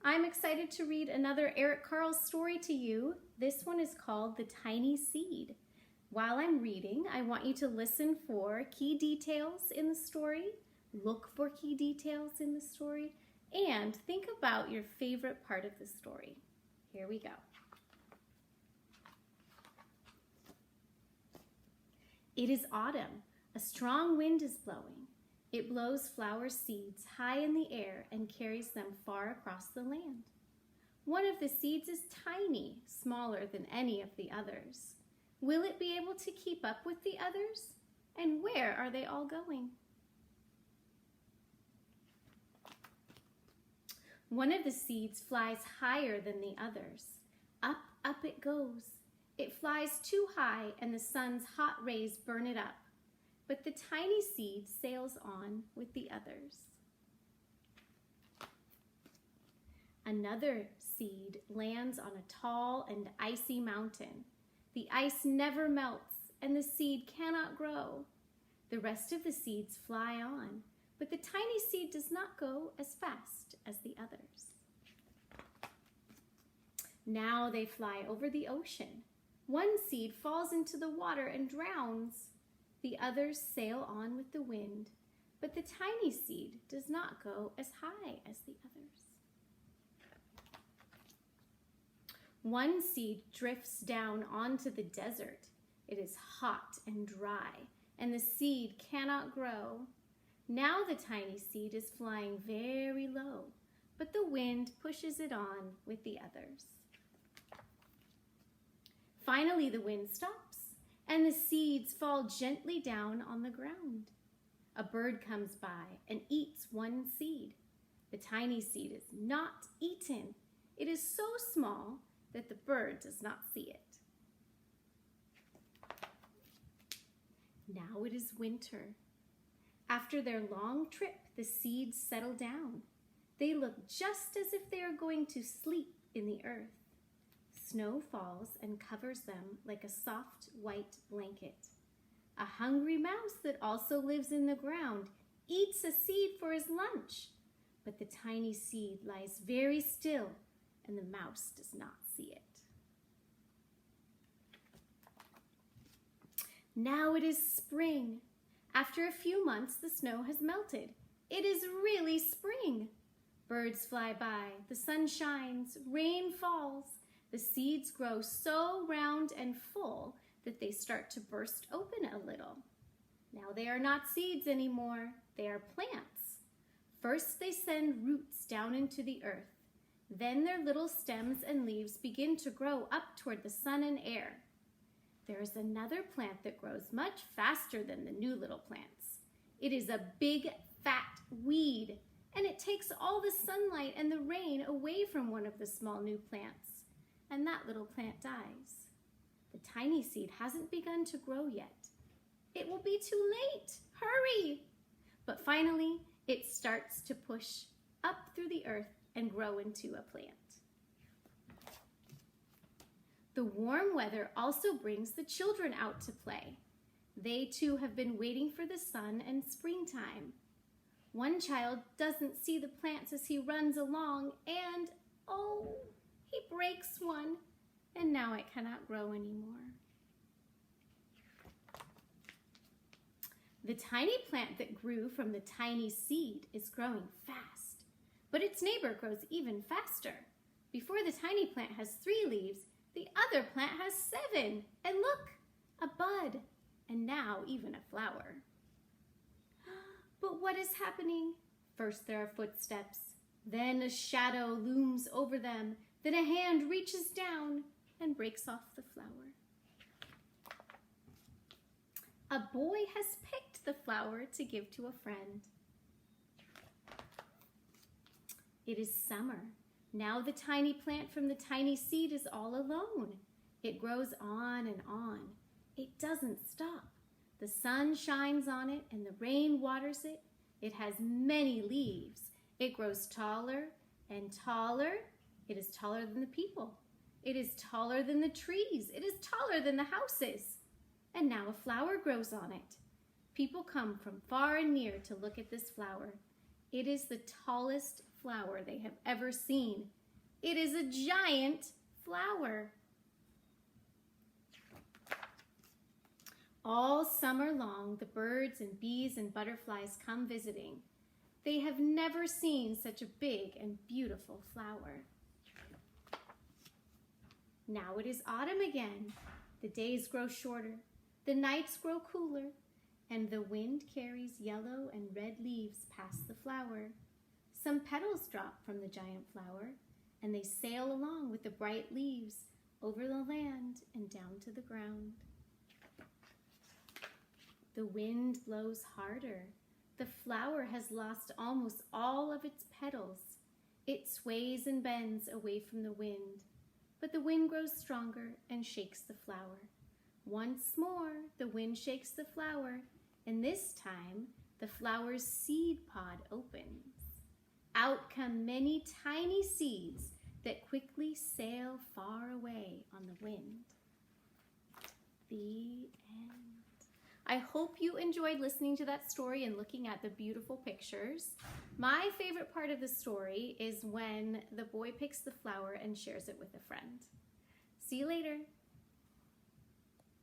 I'm excited to read another Eric Carle story to you. This one is called The Tiny Seed. While I'm reading, I want you to listen for key details in the story, look for key details in the story, and think about your favorite part of the story. Here we go. It is autumn. A strong wind is blowing. It blows flower seeds high in the air and carries them far across the land. One of the seeds is tiny, smaller than any of the others. Will it be able to keep up with the others? And where are they all going? One of the seeds flies higher than the others. Up, up it goes. It flies too high and the sun's hot rays burn it up. But the tiny seed sails on with the others. Another seed lands on a tall and icy mountain. The ice never melts and the seed cannot grow. The rest of the seeds fly on, but the tiny seed does not go as fast as the others. Now they fly over the ocean. One seed falls into the water and drowns. The others sail on with the wind, but the tiny seed does not go as high as the others. One seed drifts down onto the desert. It is hot and dry, and the seed cannot grow. Now the tiny seed is flying very low, but the wind pushes it on with the others. Finally, the wind stops, and the seeds fall gently down on the ground. A bird comes by and eats one seed. The tiny seed is not eaten. It is so small that the bird does not see it. Now it is winter. After their long trip, the seeds settle down. They look just as if they are going to sleep in the earth. Snow falls and covers them like a soft white blanket. A hungry mouse that also lives in the ground eats a seed for his lunch, but the tiny seed lies very still and the mouse does not see it. Now it is spring. After a few months, the snow has melted. It is really spring. Birds fly by, the sun shines, rain falls. The seeds grow so round and full that they start to burst open a little. Now they are not seeds anymore, they are plants. First they send roots down into the earth. Then their little stems and leaves begin to grow up toward the sun and air. There is another plant that grows much faster than the new little plants. It is a big, fat weed, and it takes all the sunlight and the rain away from one of the small new plants. And that little plant dies. The tiny seed hasn't begun to grow yet. It will be too late. Hurry! But finally, it starts to push up through the earth and grow into a plant. The warm weather also brings the children out to play. They too have been waiting for the sun and springtime. One child doesn't see the plants as he runs along and, oh, he breaks one, and now it cannot grow anymore. The tiny plant that grew from the tiny seed is growing fast, but its neighbor grows even faster. Before the tiny plant has 3 leaves, the other plant has 7. And look, a bud, and now even a flower. But what is happening? First there are footsteps, then a shadow looms over them, then a hand reaches down and breaks off the flower. A boy has picked the flower to give to a friend. It is summer. Now the tiny plant from the tiny seed is all alone. It grows on and on. It doesn't stop. The sun shines on it and the rain waters it. It has many leaves. It grows taller and taller. It is taller than the people. It is taller than the trees. It is taller than the houses. And now a flower grows on it. People come from far and near to look at this flower. It is the tallest flower they have ever seen. It is a giant flower. All summer long, the birds and bees and butterflies come visiting. They have never seen such a big and beautiful flower. Now it is autumn again. The days grow shorter, the nights grow cooler, and the wind carries yellow and red leaves past the flower. Some petals drop from the giant flower, and they sail along with the bright leaves over the land and down to the ground. The wind blows harder. The flower has lost almost all of its petals. It sways and bends away from the wind, but the wind grows stronger and shakes the flower. Once more, the wind shakes the flower, and this time, the flower's seed pod opens. Out come many tiny seeds that quickly sail far away on the wind. The end. I hope you enjoyed listening to that story and looking at the beautiful pictures. My favorite part of the story is when the boy picks the flower and shares it with a friend. See you later.